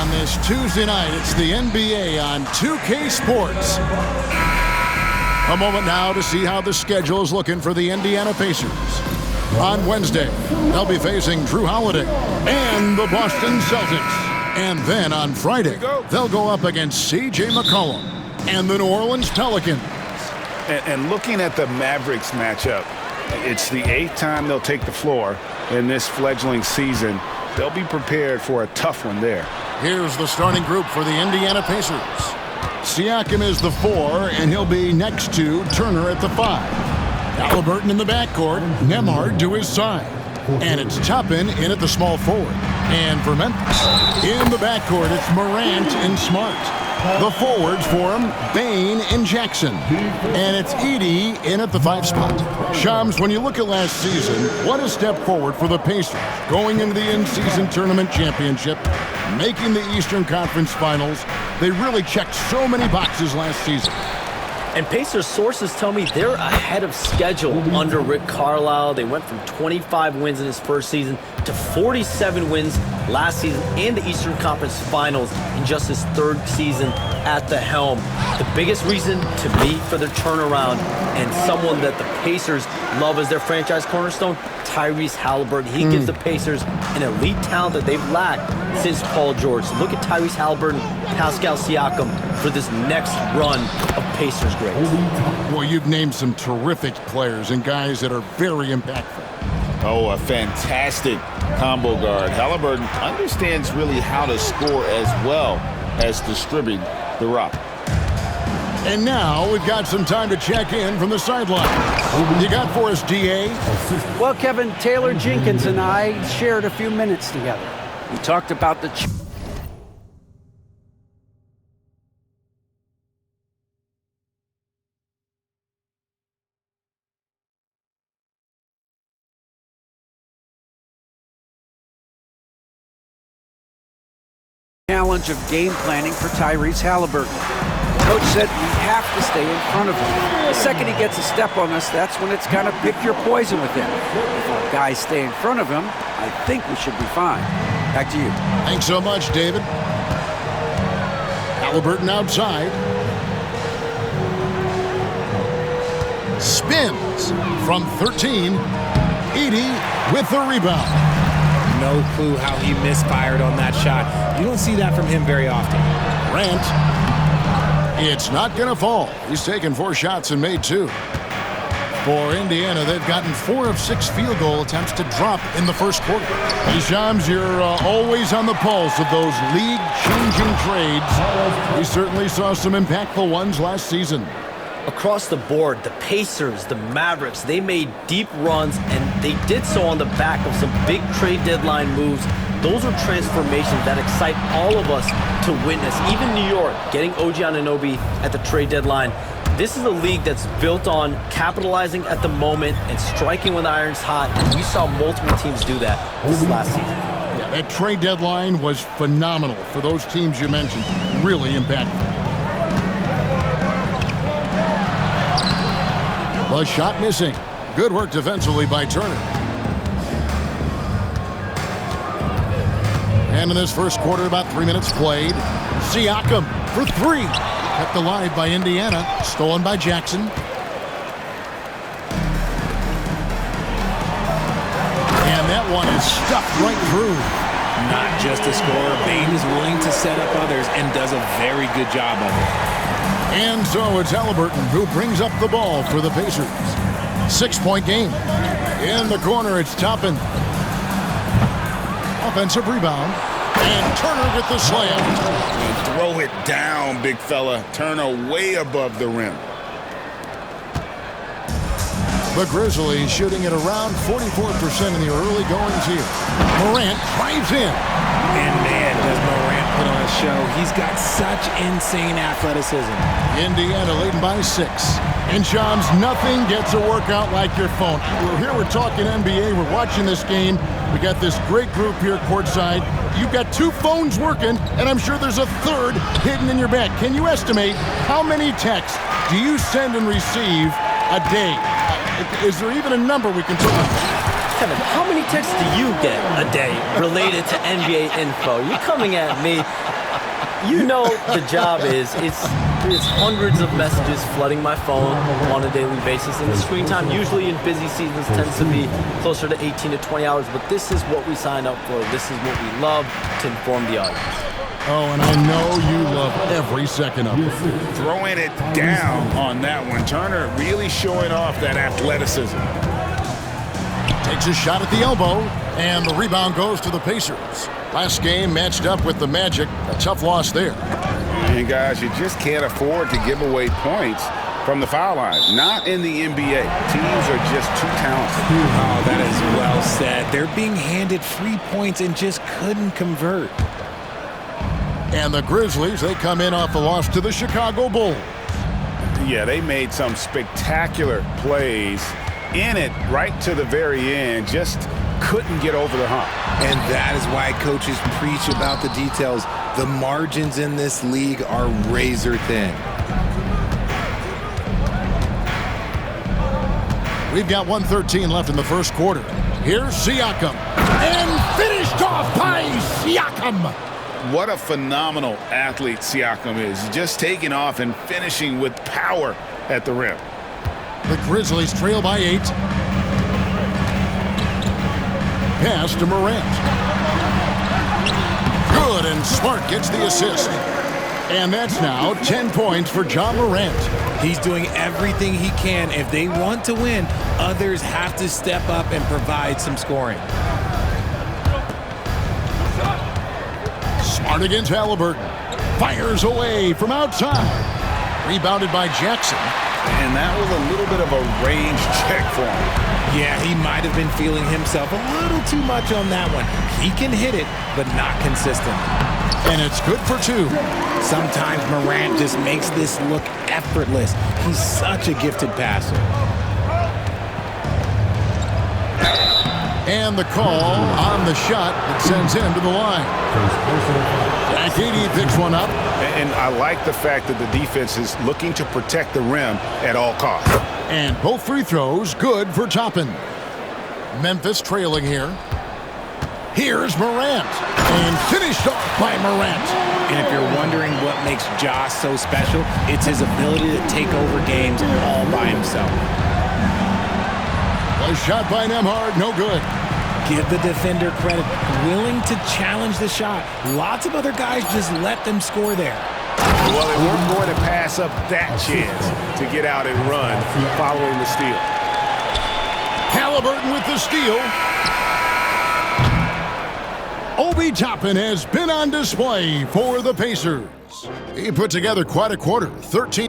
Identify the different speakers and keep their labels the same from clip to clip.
Speaker 1: on this Tuesday night. It's the NBA on 2K Sports. A moment now to see how the schedule is looking for the Indiana Pacers. On Wednesday, they'll be facing Drew Holiday and the Boston Celtics. And then on Friday, they'll go up against C.J. McCollum and the New Orleans Pelicans.
Speaker 2: And looking at the Mavericks matchup, it's the 8th time they'll take the floor in this fledgling season. They'll be prepared for a tough one there.
Speaker 1: Here's the starting group for the Indiana Pacers. Siakam is the 4, and he'll be next to Turner at the 5. Halliburton in the backcourt, Nembhard to his side. And it's Toppin in at the small forward. And for Memphis, in the backcourt, it's Morant and Smart. The forwards for him, Bane and Jackson. And it's Edey in at the 5 spot. Shams, when you look at last season, what a step forward for the Pacers. Going into the in-season tournament championship, making the Eastern Conference Finals. They really checked so many boxes last season.
Speaker 3: And Pacers sources tell me they're ahead of schedule under Rick Carlisle. They went from 25 wins in his first season to 47 wins last season in the Eastern Conference Finals in just his 3rd season at the helm. The biggest reason to me for their turnaround, and someone that the Pacers love as their franchise cornerstone, Tyrese Halliburton. He gives the Pacers an elite talent that they've lacked since Paul George. So look at Tyrese Halliburton, Pascal Siakam for this next run of Pacers greats.
Speaker 1: Well, you've named some terrific players and guys that are very impactful.
Speaker 2: Oh, a fantastic combo guard. Halliburton understands really how to score as well as distribute the rock.
Speaker 1: And now we've got some time to check in from the sideline. You got for us, D.A.?
Speaker 4: Well, Kevin, Taylor Jenkins and I shared a few minutes together. We talked about the challenge of game planning for Tyrese Halliburton. Coach said we have to stay in front of him. The second he gets a step on us, that's when it's kind of pick your poison with him. If our guys stay in front of him, I think we should be fine. Back to you.
Speaker 1: Thanks so much, David. Halliburton outside. Spins from 13. Edey with the rebound.
Speaker 5: No clue how he misfired on that shot. You don't see that from him very often.
Speaker 1: Grant. It's not going to fall. He's taken 4 shots and made 2. For Indiana, they've gotten 4 of 6 field goal attempts to drop in the first quarter. Hey, Shams, you're always on the pulse of those league-changing trades. We certainly saw some impactful ones last season.
Speaker 3: Across the board, the Pacers, the Mavericks, they made deep runs, and they did so on the back of some big trade deadline moves. Those are transformations that excite all of us to witness. Even New York getting OG Anunoby at the trade deadline. This is a league that's built on capitalizing at the moment and striking when the iron's hot. And we saw multiple teams do that this last season.
Speaker 1: Yeah, that trade deadline was phenomenal for those teams you mentioned. Really impactful. The shot missing. Good work defensively by Turner. And in this first quarter, about 3 minutes played. Siakam for 3. Kept alive by Indiana. Stolen by Jackson. And that one is stuffed right through.
Speaker 5: Not just a scorer. Bane is willing to set up others and does a very good job of it.
Speaker 1: And so it's Halliburton who brings up the ball for the Pacers. 6-point game. In the corner, it's Toppin. Offensive rebound. And Turner with the slam.
Speaker 2: Throw it down, big fella. Turner way above the rim.
Speaker 1: The Grizzlies shooting at around 44% in the early goings here. Morant drives in.
Speaker 5: And man, does Morant put on a show. He's got such insane athleticism.
Speaker 1: Indiana leading by 6. And Shams, nothing gets a workout like your phone. We're here, we're talking NBA, we're watching this game. We got this great group here courtside. You've got 2 phones working, and I'm sure there's a 3rd hidden in your bag. Can you estimate how many texts do you send and receive a day? Is there even a number we can put on?
Speaker 3: Kevin, how many texts do you get a day related to NBA info? You're coming at me. You know the job is, it's hundreds of messages flooding my phone on a daily basis, and the screen time usually in busy seasons tends to be closer to 18 to 20 hours, but this is what we signed up for. This is what we love, to inform the audience.
Speaker 1: Oh, and I know you love every second of it.
Speaker 2: Throwing it down on that one. Turner really showing off that athleticism.
Speaker 1: Takes a shot at the elbow, and the rebound goes to the Pacers. Last game matched up with the Magic. A tough loss there.
Speaker 2: And guys, you just can't afford to give away points from the foul line. Not in the NBA. Teams are just too talented.
Speaker 5: Oh, that is well said. They're being handed free points and just couldn't convert.
Speaker 1: And the Grizzlies, they come in off the loss to the Chicago Bulls.
Speaker 2: Yeah, they made some spectacular plays in it right to the very end. Just couldn't get over the hump.
Speaker 5: And that is why coaches preach about the details. The margins in this league are razor thin.
Speaker 1: We've got 1:13 left in the first quarter. Here's Siakam. And finished off by Siakam.
Speaker 2: What a phenomenal athlete Siakam is. Just taking off and finishing with power at the rim.
Speaker 1: The Grizzlies trail by 8. Pass to Morant. Good, and Smart gets the assist. And that's now 10 points for John Morant.
Speaker 5: He's doing everything he can. If they want to win, others have to step up and provide some scoring.
Speaker 1: Smart against Halliburton. Fires away from outside. Rebounded by Jackson.
Speaker 2: And that was a little bit of a range check for him.
Speaker 5: Yeah, he might have been feeling himself a little too much on that one. He can hit it, but not consistent.
Speaker 1: And it's good for 2.
Speaker 5: Sometimes Morant just makes this look effortless. He's such a gifted passer.
Speaker 1: And the call on the shot that sends him to the line. Akidi picks one up.
Speaker 2: And I like the fact that the defense is looking to protect the rim at all costs.
Speaker 1: And both free throws good for Toppin. Memphis trailing here. Here's Morant. And finished off by Morant.
Speaker 5: And if you're wondering what makes Josh so special, it's his ability to take over games all by himself.
Speaker 1: A shot by Nembhard, no good.
Speaker 5: Give the defender credit, willing to challenge the shot. Lots of other guys just let them score there.
Speaker 2: Well, they weren't going to pass up that chance to get out and run following the steal.
Speaker 1: Halliburton with the steal. Obi Toppin has been on display for the Pacers. He put together quite a quarter, 13.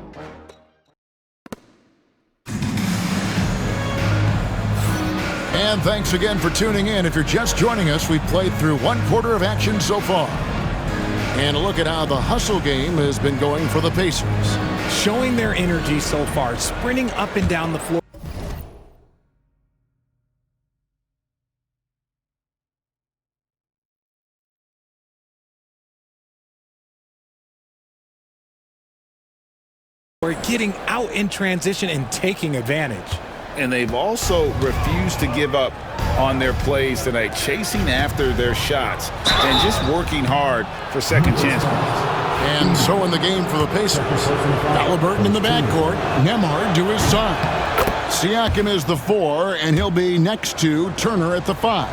Speaker 1: And thanks again for tuning in. If you're just joining us, we've played through 1 quarter of action so far. And a look at how the hustle game has been going for the Pacers.
Speaker 5: Showing their energy so far, sprinting up and down the floor. Or getting out in transition and taking advantage.
Speaker 2: And they've also refused to give up on their plays tonight, chasing after their shots and just working hard for second chance points.
Speaker 1: And so in the game for the Pacers, Halliburton in the backcourt, Nembhard to his side. Siakam is the 4, and he'll be next to Turner at the 5.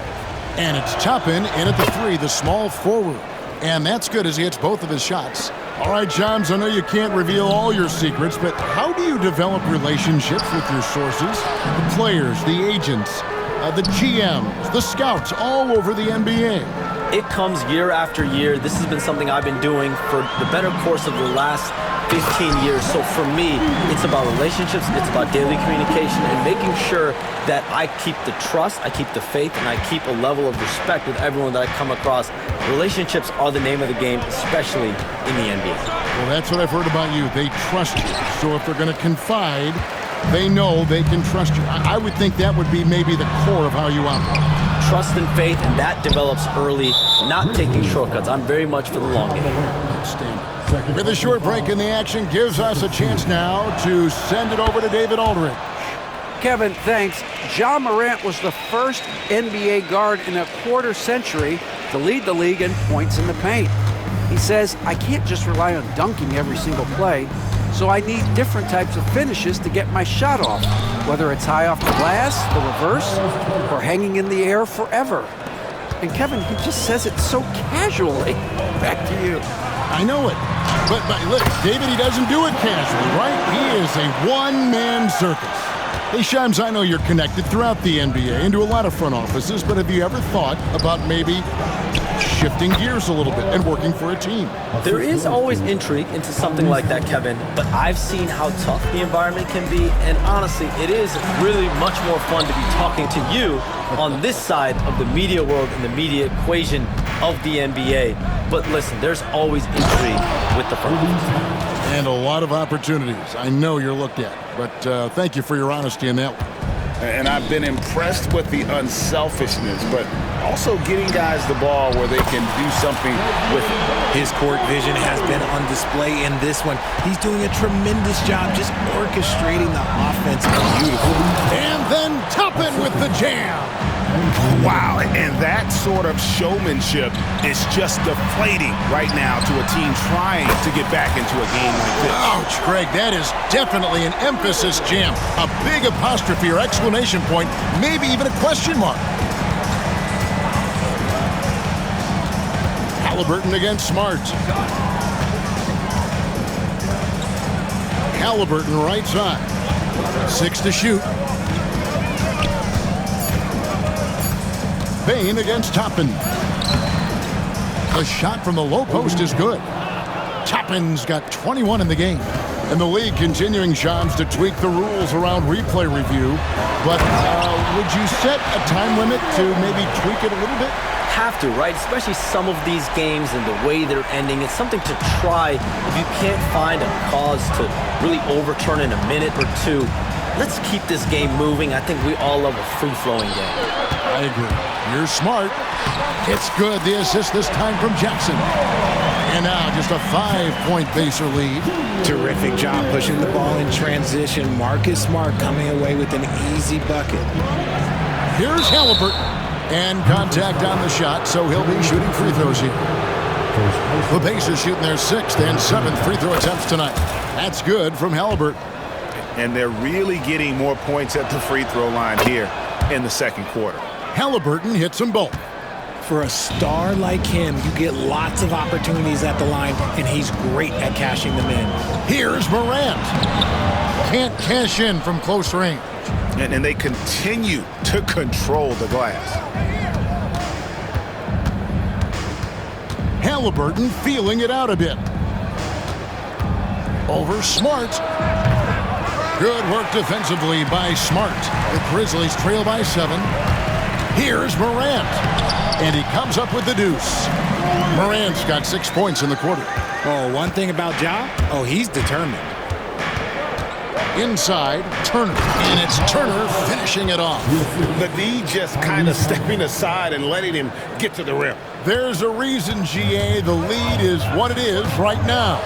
Speaker 1: And it's Toppin in at the 3, the small forward. And that's good as he hits both of his shots. All right, Johns, I know you can't reveal all your secrets, but how do you develop relationships with your sources? The players, the agents, the GMs, the scouts all over the NBA.
Speaker 3: It comes year after year. This has been something I've been doing for the better course of the last 15 years. So for me, it's about relationships, it's about daily communication, and making sure that I keep the trust, I keep the faith, and I keep a level of respect with everyone that I come across. Relationships are the name of the game, especially in the NBA.
Speaker 1: Well, that's what I've heard about you. They trust you. So if they're going to confide, they know they can trust you. I would think that would be maybe the core of how you operate.
Speaker 3: Trust and faith, and that develops early, not taking shortcuts. I'm very much for the long game.
Speaker 1: With a short break in the action, gives us a chance now to send it over to David Aldridge.
Speaker 4: Kevin, thanks. John Morant was the first NBA guard in a quarter century to lead the league in points in the paint. He says, I can't just rely on dunking every single play, so I need different types of finishes to get my shot off, whether it's high off the glass, the reverse, or hanging in the air forever. And Kevin, he just says it so casually. Back to you.
Speaker 1: I know it. But look, David, he doesn't do it casually, right? He is a one-man circus. Hey, Shams, I know you're connected throughout the NBA into a lot of front offices, but have you ever thought about maybe shifting gears a little bit and working for a team?
Speaker 3: There is always intrigue into something like that, Kevin, but I've seen how tough the environment can be, and honestly, it is really much more fun to be talking to you on this side of the media world and the media equation of the NBA. But listen, there's always intrigue with the front office.
Speaker 1: And a lot of opportunities I know you're looked at, but thank you for your honesty in that one.
Speaker 2: And I've been impressed with the unselfishness, but also getting guys the ball where they can do something with it.
Speaker 5: His court vision has been on display in this one. He's doing a tremendous job just orchestrating the offense beautifully.
Speaker 1: And then Toppin with the jam.
Speaker 2: Wow, and that sort of showmanship is just deflating right now to a team trying to get back into a game like this.
Speaker 1: Ouch, Greg, that is definitely an emphasis jam. A big apostrophe or exclamation point, maybe even a question mark. Halliburton against Smart. Halliburton right side. 6 to shoot. Bain against Toppin. The shot from the low post is good. Toppin's got 21 in the game. And the league continuing, Shams, to tweak the rules around replay review. But would you set a time limit to maybe tweak it a little bit?
Speaker 3: Have to, right? Especially some of these games and the way they're ending. It's something to try if you can't find a cause to really overturn in a minute or two. Let's keep this game moving. I think we all love a free-flowing game.
Speaker 1: I agree. You're smart. It's good. The assist this time from Jackson. And now just a 5-point Pacer lead.
Speaker 5: Terrific job pushing the ball in transition. Marcus Smart coming away with an easy bucket.
Speaker 1: Here's Halliburton. And contact on the shot, so he'll be shooting free throws here. The Pacers shooting their 6th and 7th free throw attempts tonight. That's good from Halliburton.
Speaker 2: And they're really getting more points at the free throw line here in the second quarter.
Speaker 1: Halliburton hits them both.
Speaker 5: For a star like him, you get lots of opportunities at the line, and he's great at cashing them in.
Speaker 1: Here's Morant. Can't cash in from close range.
Speaker 2: And they continue to control the glass.
Speaker 1: Halliburton feeling it out a bit. Over Smart. Good work defensively by Smart. The Grizzlies trail by 7. Here's Morant. And he comes up with the deuce. Morant's got 6 points in the quarter.
Speaker 5: Oh, one thing about Ja, he's determined.
Speaker 1: Inside, Turner. And it's Turner finishing it off.
Speaker 2: The D just kind of stepping aside and letting him get to the rim.
Speaker 1: There's a reason, GA. The lead is what it is right now.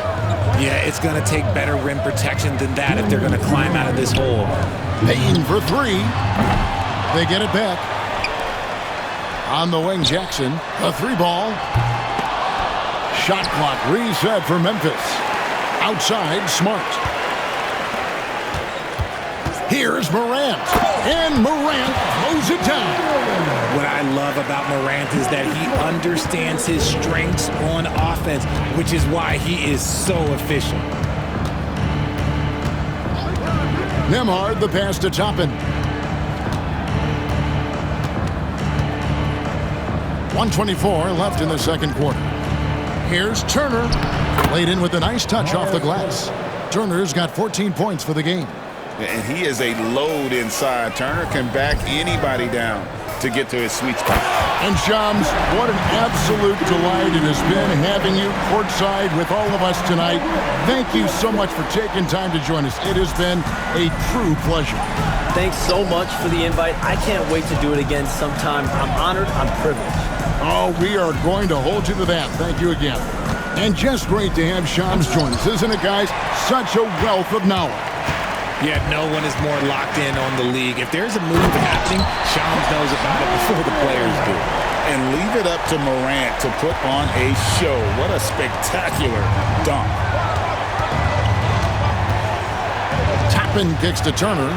Speaker 5: Yeah, it's going to take better rim protection than that if they're going to climb out of this hole.
Speaker 1: Payton for 3. They get it back. On the wing, Jackson. A 3-ball. Shot clock reset for Memphis. Outside, Smart. Here's Morant. And Morant throws it down.
Speaker 5: What I love about Morant is that he understands his strengths on offense, which is why he is so efficient.
Speaker 1: Nembhard, the pass to Toppin. 1:24 left in the second quarter. Here's Turner. Laid in with a nice touch off the glass. Turner's got 14 points for the game.
Speaker 2: And he is a load inside. Turner can back anybody down to get to his sweet spot.
Speaker 1: And Shams, what an absolute delight it has been having you courtside with all of us tonight. Thank you so much for taking time to join us. It has been a true pleasure.
Speaker 3: Thanks so much for the invite. I can't wait to do it again sometime. I'm honored. I'm privileged.
Speaker 1: Oh, we are going to hold you to that. Thank you again. And just great to have Shams join us, isn't it, guys? Such a wealth of knowledge.
Speaker 5: Yeah, no one is more locked in on the league. If there's a move happening, Shams knows about it before the players do.
Speaker 2: and leave it up to Morant to put on a show. What a spectacular dunk.
Speaker 1: Toppin kicks to Turner.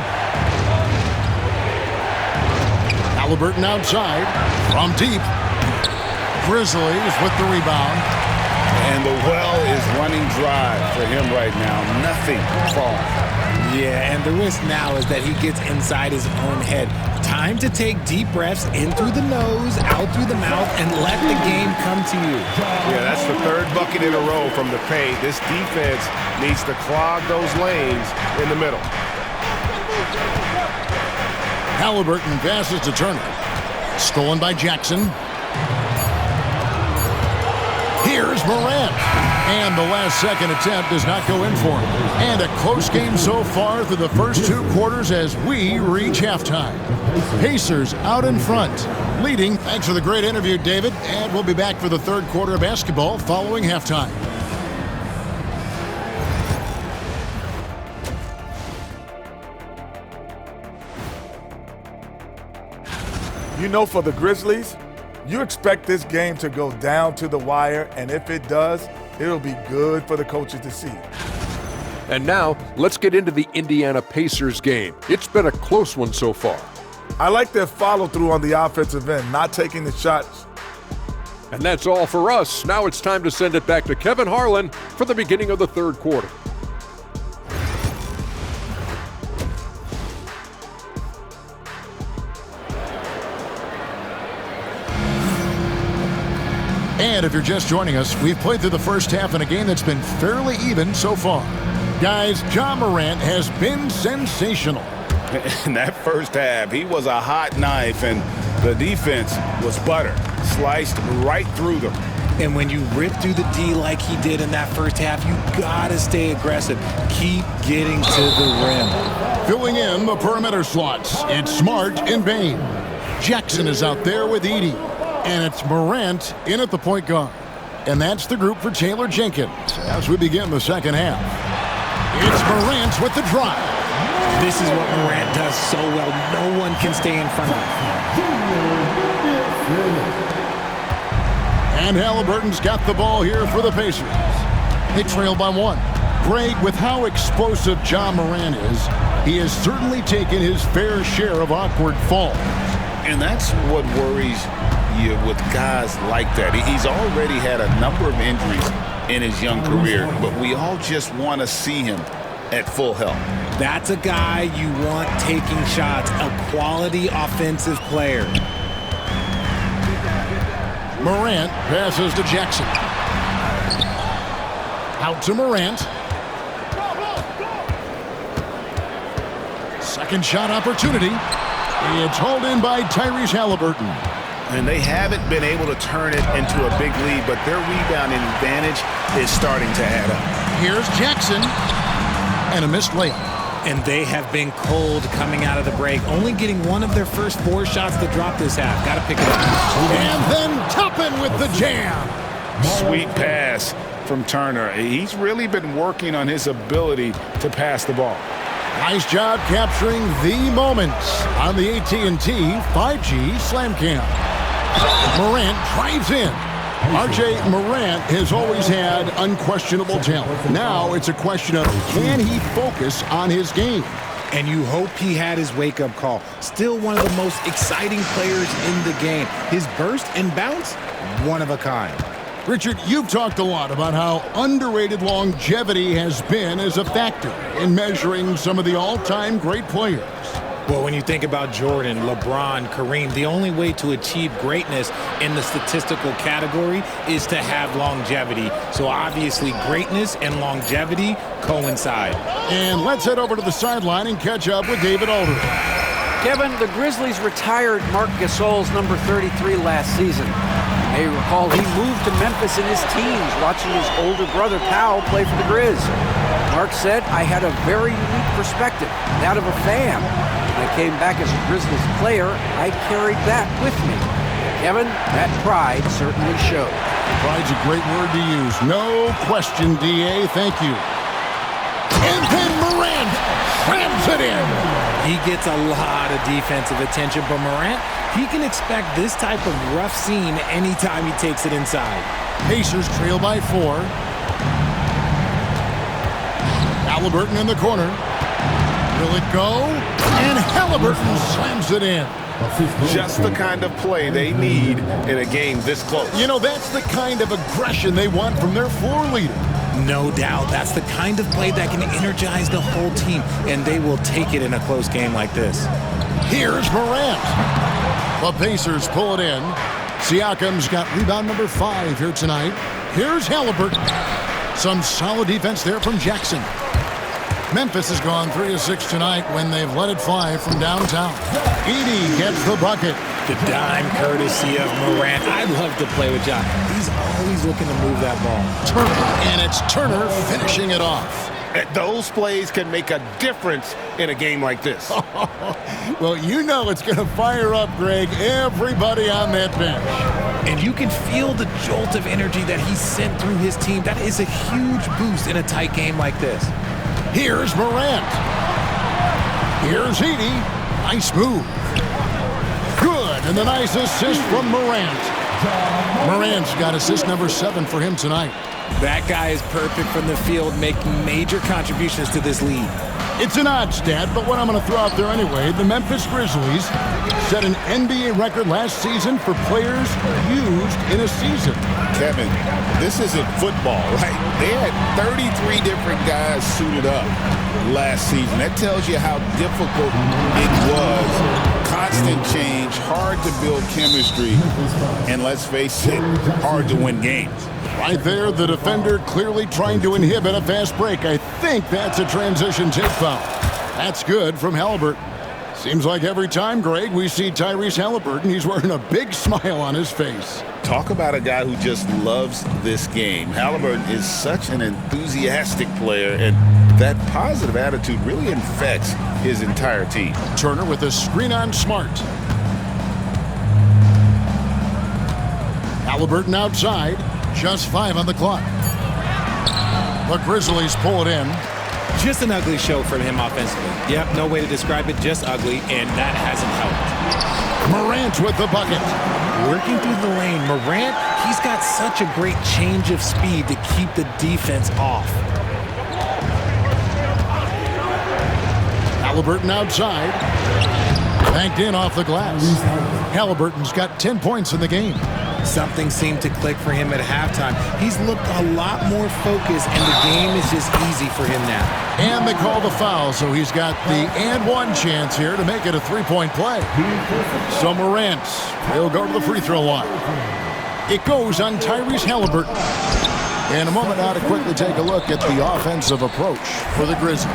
Speaker 1: Halliburton outside from deep. Grizzlies with the rebound.
Speaker 2: And the well is running dry for him right now. Nothing falling.
Speaker 5: Yeah, and the risk now is that he gets inside his own head. Time to take deep breaths in through the nose, out through the mouth, and let the game come to you.
Speaker 2: Yeah, that's the third bucket in a row from the paint. This defense needs to clog those lanes in the middle.
Speaker 1: Halliburton passes to Turner. Stolen by Jackson. Here's Morant. And the last second attempt does not go in for him. And a close game so far through the first 2 quarters as we reach halftime. Pacers out in front, leading. Thanks for the great interview, David. And we'll be back for the third quarter of basketball following halftime.
Speaker 6: You know, for the Grizzlies, you expect this game to go down to the wire, and if it does, it'll be good for the coaches to see.
Speaker 7: And now, let's get into the Indiana Pacers game. It's been a close one so far.
Speaker 6: I like their follow-through on the offensive end, not taking the shots.
Speaker 7: And that's all for us. Now it's time to send it back to Kevin Harlan for the beginning of the third quarter.
Speaker 1: And if you're just joining us, we've played through the first half in a game that's been fairly even so far. Guys, Ja Morant has been sensational.
Speaker 2: In that first half, he was a hot knife, and the defense was butter. Sliced right through them.
Speaker 5: And when you rip through the D like he did in that first half, you gotta stay aggressive. Keep getting to the rim.
Speaker 1: Filling in the perimeter slots, it's Smart and Bain. Jackson is out there with Edey. And it's Morant in at the point guard. And that's the group for Taylor Jenkins as we begin the second half. It's Morant with the drive.
Speaker 5: This is what Morant does so well. No one can stay in front of him.
Speaker 1: And Halliburton's got the ball here for the Pacers. They trail by 1. Greg, with how explosive Ja Morant is, he has certainly taken his fair share of awkward falls.
Speaker 2: And that's what worries you with guys like that. He's already had a number of injuries in his young career, but we all just want to see him at full health.
Speaker 5: That's a guy you want taking shots, a quality offensive player.
Speaker 1: Morant passes to Jackson. Out to Morant. Second shot opportunity. It's hauled in by Tyrese Halliburton.
Speaker 2: And they haven't been able to turn it into a big lead, but their rebounding advantage is starting to add up.
Speaker 1: Here's Jackson. And a missed layup.
Speaker 5: And they have been cold coming out of the break, only getting one of their first 4 shots to drop this half. Got to pick it up.
Speaker 1: And then Toppin with the jam.
Speaker 2: Sweet pass from Turner. He's really been working on his ability to pass the ball.
Speaker 1: Nice job capturing the moments on the AT&T 5G Slam Cam. Morant drives in. R.J. Morant has always had unquestionable talent. Now it's a question of can he focus on his game?
Speaker 5: And you hope he had his wake-up call. Still one of the most exciting players in the game. His burst and bounce, one of a kind.
Speaker 1: Richard, you've talked a lot about how underrated longevity has been as a factor in measuring some of the all-time great players.
Speaker 5: Well, when you think about Jordan, LeBron, Kareem, the only way to achieve greatness in the statistical category is to have longevity. So obviously greatness and longevity coincide.
Speaker 1: And let's head over to the sideline and catch up with David Aldridge.
Speaker 4: Kevin, the Grizzlies retired Marc Gasol's number 33 last season. You may recall he moved to Memphis in his teens, watching his older brother Powell play for the Grizz. Marc said, "I had a very unique perspective, that of a fan. When I came back as a Grizzlies player, I carried that with me." Kevin, that pride certainly showed.
Speaker 1: Pride's a great word to use. No question, D.A. Thank you. And then Morant Morant slams it in.
Speaker 5: He gets a lot of defensive attention, but Morant, he can expect this type of rough scene anytime he takes it inside.
Speaker 1: Pacers trail by 4. Halliburton in the corner. Will it go? And Halliburton slams it in.
Speaker 2: Just the kind of play they need in a game this close.
Speaker 1: You know, that's the kind of aggression they want from their floor leader.
Speaker 5: No doubt. That's the kind of play that can energize the whole team, and they will take it in a close game like this.
Speaker 1: Here's Morant. The Pacers pull it in. Siakam's got rebound number 5 here tonight. Here's Halliburton. Some solid defense there from Jackson. Memphis has gone 3 of 6 tonight when they've let it fly from downtown. Edey gets the bucket.
Speaker 5: The dime courtesy of Morant. I love to play with John. He's always looking to move that ball.
Speaker 1: Turner, and it's Turner finishing it off.
Speaker 2: Those plays can make a difference in a game like this.
Speaker 1: Well, you know it's going to fire up, Greg, everybody on that bench.
Speaker 5: And you can feel the jolt of energy that he sent through his team. That is a huge boost in a tight game like this.
Speaker 1: Here's Morant. Here's Edey. Nice move. Good, and the nice assist from Morant. Morant's got assist number 7 for him tonight.
Speaker 5: That guy is perfect from the field, making major contributions to this lead.
Speaker 1: It's an odd stat, but what I'm going to throw out there anyway, the Memphis Grizzlies set an NBA record last season for players used in a season.
Speaker 2: Kevin, this isn't football, right? They had 33 different guys suited up last season. That tells you how difficult it was. Constant change, hard to build chemistry, and let's face it, hard to win games.
Speaker 1: Right there, the defender clearly trying to inhibit a fast break. I think that's a transition take foul. That's good from Halliburton. Seems like every time, Greg, we see Tyrese Halliburton, he's wearing a big smile on his face.
Speaker 2: Talk about a guy who just loves this game. Halliburton is such an enthusiastic player, and that positive attitude really infects his entire team.
Speaker 1: Turner with a screen on Smart. Halliburton outside. Just 5 on the clock. The Grizzlies pull it in.
Speaker 5: Just an ugly show from him offensively. Yep, no way to describe it, just ugly, and that hasn't helped.
Speaker 1: Morant with the bucket.
Speaker 5: Working through the lane, Morant, he's got such a great change of speed to keep the defense off.
Speaker 1: Halliburton outside. Banked in off the glass. Halliburton's got 10 points in the game.
Speaker 5: Something seemed to click for him at halftime. He's looked a lot more focused, and the game is just easy for him now.
Speaker 1: And they call the foul, so he's got the and one chance here to make it a 3-point play. So Morant will go to the free throw line. It goes on Tyrese Halliburton. In a moment now to quickly take a look at the offensive approach for the Grizzlies.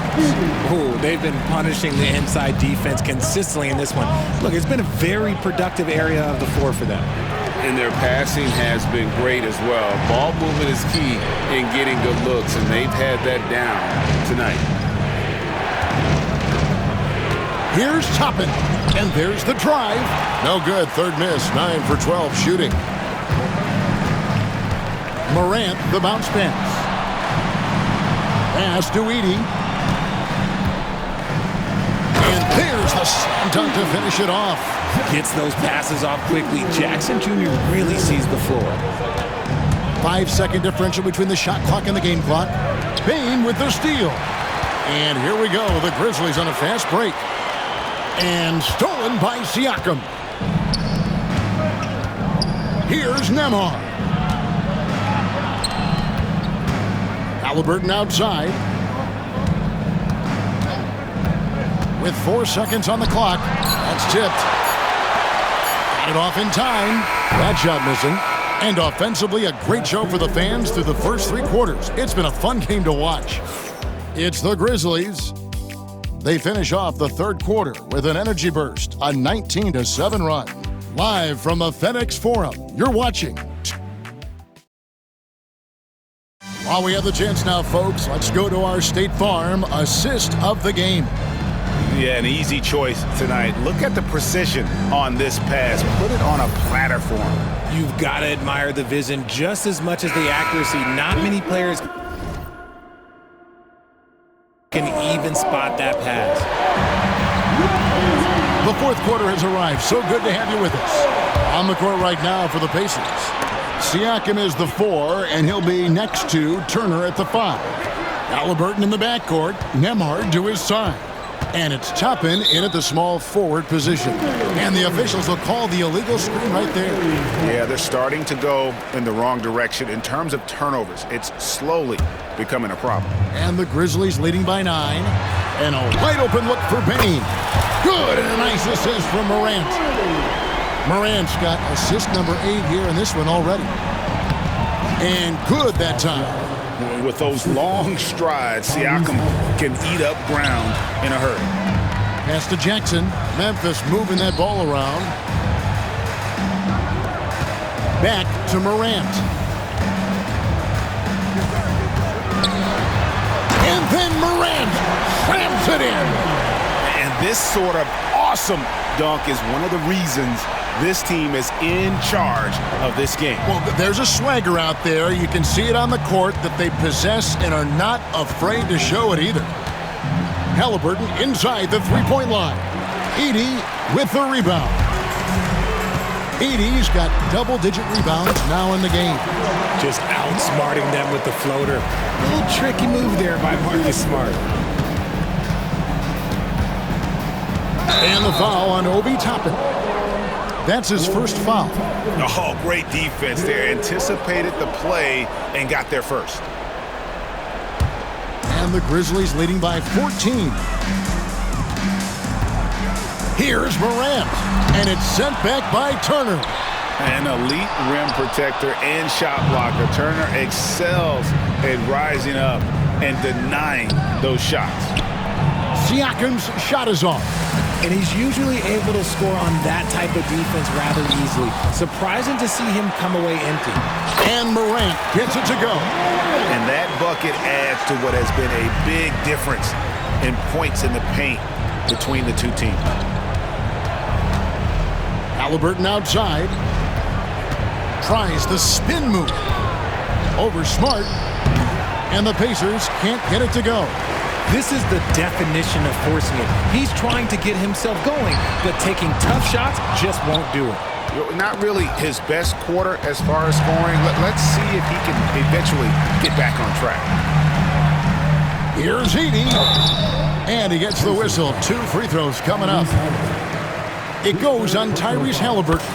Speaker 5: Ooh, they've been punishing the inside defense consistently in this one. Look, it's been a very productive area of the floor for them.
Speaker 2: And their passing has been great as well. Ball movement is key in getting good looks, and they've had that down tonight.
Speaker 1: Here's Toppin, and there's the drive. No good, third miss, 9 for 12 shooting. Morant, the bounce pass. Pass to Edey. And there's the slam dunk to finish it off.
Speaker 5: Gets those passes off quickly. Jackson Jr. really sees the floor.
Speaker 1: 5-second differential between the shot clock and the game clock. Payne with the steal. And here we go, the Grizzlies on a fast break. And stolen by Siakam. Here's Nembhard. Halliburton outside. With 4 seconds on the clock. That's tipped. Got it off in time. That shot missing. And offensively, a great show for the fans through the first 3 quarters. It's been a fun game to watch. It's the Grizzlies. They finish off the third quarter with an energy burst, a 19-7 run. Live from the FedEx Forum, you're watching. While we have the chance now, folks, let's go to our State Farm assist of the game.
Speaker 2: Yeah, an easy choice tonight. Look at the precision on this pass. Put it on a platter for him.
Speaker 5: You've got to admire the vision just as much as the accuracy. Not many players can even spot that pass.
Speaker 1: The fourth quarter has arrived. So good to have you with us. On the court right now for the Pacers, Siakam is the 4, and he'll be next to Turner at the 5. Halliburton in the backcourt, Nembhard to his side. And it's Toppin in at the small forward position. And the officials will call the illegal screen right there.
Speaker 2: Yeah, they're starting to go in the wrong direction in terms of turnovers. It's slowly becoming a problem.
Speaker 1: And the Grizzlies leading by 9. And a wide open look for Bain. Good, and a nice assist from Morant. Morant's got assist number 8 here in this one already. And good that time.
Speaker 2: With those long strides, Siakam can eat up ground in a hurry.
Speaker 1: Pass to Jackson. Memphis moving that ball around. Back to Morant. And then Morant slams it in.
Speaker 2: And this sort of awesome dunk is one of the reasons this team is in charge of this game.
Speaker 1: Well, there's a swagger out there. You can see it on the court that they possess and are not afraid to show it either. Halliburton inside the three-point line. Edey with the rebound. Edey's got double-digit rebounds now in the game.
Speaker 5: Just outsmarting them with the floater. A little tricky move there by Marcus Smart.
Speaker 1: And the foul on Obi Toppin. That's his first foul.
Speaker 2: Oh, great defense there. Anticipated the play and got there first.
Speaker 1: And the Grizzlies leading by 14. Here's Morant. And it's sent back by Turner.
Speaker 2: An elite rim protector and shot blocker. Turner excels at rising up and denying those shots.
Speaker 1: Siakam's shot is off.
Speaker 5: And he's usually able to score on that type of defense rather easily. Surprising to see him come away empty.
Speaker 1: And Morant gets it to go.
Speaker 2: And that bucket adds to what has been a big difference in points in the paint between the two teams.
Speaker 1: Halliburton outside. Tries the spin move. Over Smart. And the Pacers can't get it to go.
Speaker 5: This is the definition of forcing it. He's trying to get himself going, but taking tough shots just won't do it.
Speaker 2: Not really his best quarter as far as scoring. Let's see if he can eventually get back on track.
Speaker 1: Here's Edey. And he gets the whistle. 2 free throws coming up. It goes on Tyrese Halliburton.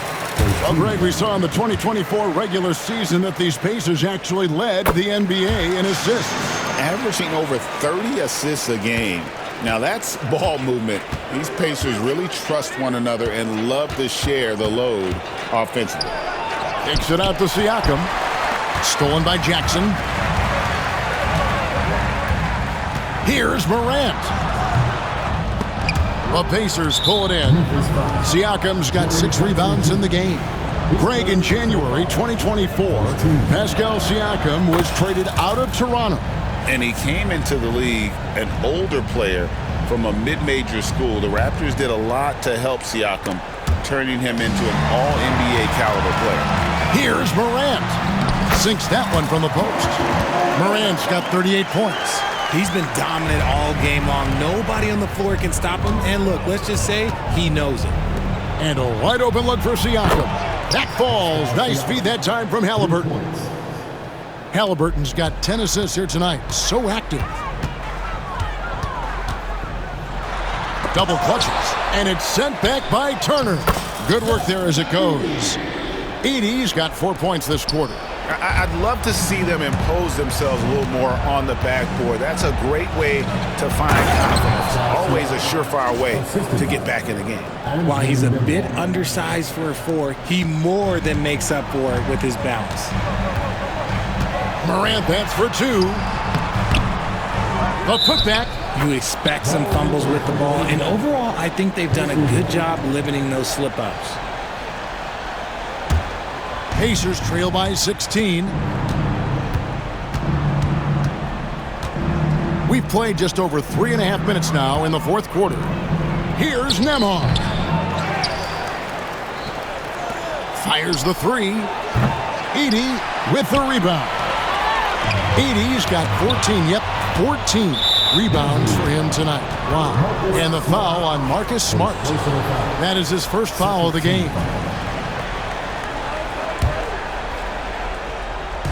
Speaker 1: Well, Greg, we saw in the 2024 regular season that these Pacers actually led the NBA in assists.
Speaker 2: Averaging over 30 assists a game. Now that's ball movement. These Pacers really trust one another and love to share the load offensively.
Speaker 1: Takes it out to Siakam. Stolen by Jackson. Here's Morant. The Pacers pull it in. Siakam's got 6 rebounds in the game. Greg, in January 2024, Pascal Siakam was traded out of Toronto.
Speaker 2: And he came into the league an older player from a mid-major school. The Raptors did a lot to help Siakam, turning him into an all-NBA caliber player.
Speaker 1: Here's Morant. Sinks that one from the post. Morant's got 38 points.
Speaker 5: He's been dominant all game long. Nobody on the floor can stop him. And look, let's just say he knows it.
Speaker 1: And a wide open look for Siakam. That falls. Nice feed that time from Halliburton. Halliburton's got 10 assists here tonight. So active. Double clutches. And it's sent back by Turner. Good work there as it goes. Edey's got 4 points this quarter.
Speaker 2: I'd love to see them impose themselves a little more on the backboard. That's a great way to find confidence. Always a surefire way to get back in the game.
Speaker 5: While he's a bit undersized for a 4, he more than makes up for it with his bounce.
Speaker 1: Morant, that's for 2. A putback.
Speaker 5: You expect some fumbles with the ball, and overall, I think they've done a good job limiting those slip-ups.
Speaker 1: Pacers trail by 16. We've played just over 3.5 minutes now in the fourth quarter. Here's Nembhard. Fires the 3. Edey with the rebound. Edey's got 14. Yep, 14. rebounds for him tonight. Wow. And the foul on Marcus Smart. That is his first foul of the game.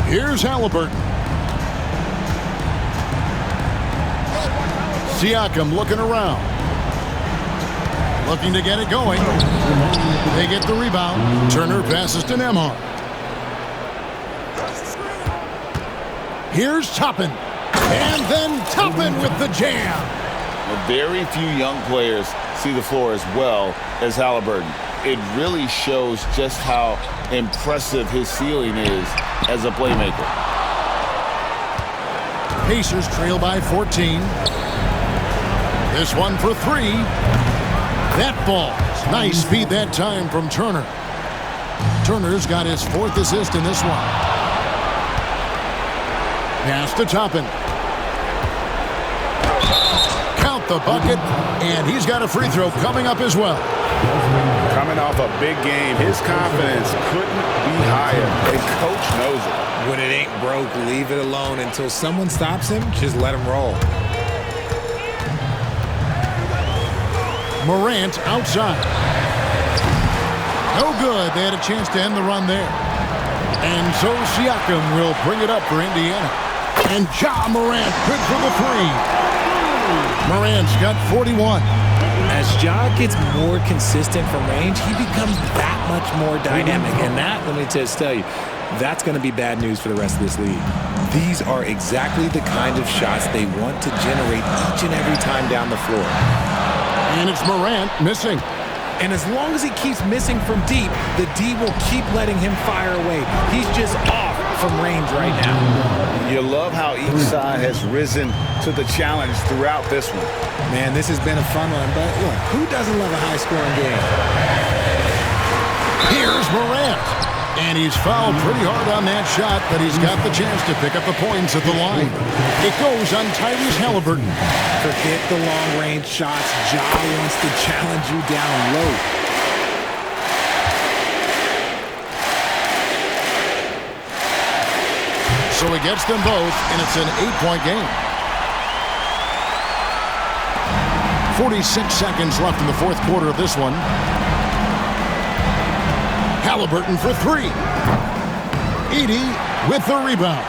Speaker 1: Here's Halliburton. Siakam looking around. Looking to get it going. They get the rebound. Turner passes to Nembhard. Here's Toppin. And then Toppin with the jam.
Speaker 2: Well, very few young players see the floor as well as Halliburton. It really shows just how impressive his ceiling is as a playmaker.
Speaker 1: Pacers trail by 14. This one for three. That falls. Nice speed that time from Turner. Turner's got his fourth assist in this one. Pass to Toppin. Count the bucket, and he's got a free throw coming up as well.
Speaker 2: Coming off a big game, his confidence couldn't be higher, and coach knows it.
Speaker 5: When it ain't broke, leave it alone until someone stops him. Just let him roll.
Speaker 1: Morant outside. No good. They had a chance to end the run there. And so Siakam will bring it up for Indiana. And Ja Morant good for the three. Morant's got 41.
Speaker 5: As Ja gets more consistent from range, he becomes that much more dynamic. And that, let me just tell you, that's going to be bad news for the rest of this league. These are exactly the kind of shots they want to generate each and every time down the floor.
Speaker 1: And it's Morant missing.
Speaker 5: And as long as he keeps missing from deep, the D will keep letting him fire away. He's just off from range right now.
Speaker 2: You love how each side has risen to the challenge throughout this one.
Speaker 5: Man, this has been a fun one, but look, who doesn't love a high-scoring game?
Speaker 1: Here's Morant. And he's fouled pretty hard on that shot, but he's got the chance to pick up the points at the line. It goes on Tyrese Halliburton.
Speaker 5: Forget the long-range shots. Ja wants to challenge you down low.
Speaker 1: So he gets them both, and it's an 8-point game. 46 seconds left in the fourth quarter of this one. Halliburton for three. Edey with the rebound.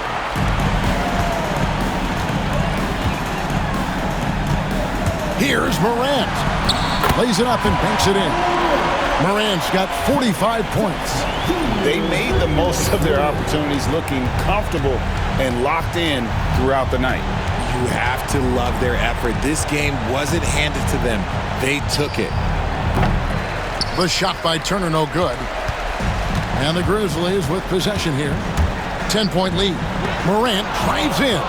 Speaker 1: Here's Morant. Lays it up and banks it in. Morant's got 45 points.
Speaker 2: They made the most of their opportunities, looking comfortable and locked in throughout the night.
Speaker 5: You have to love their effort. This game wasn't handed to them. They took it.
Speaker 1: The shot by Turner no good. And the Grizzlies with possession here. 10-point lead. Morant drives in.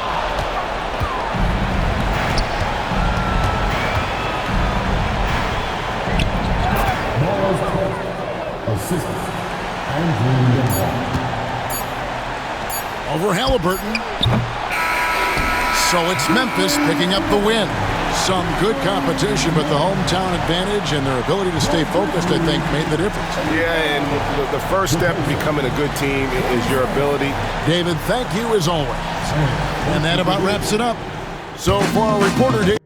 Speaker 1: Over Halliburton. So it's Memphis picking up the win. Some good competition, but the hometown advantage and their ability to stay focused, I think, made the difference.
Speaker 8: Yeah, and the first step in becoming a good team is your ability.
Speaker 1: David, thank you as always. And that about wraps it up. So for our reporter, David.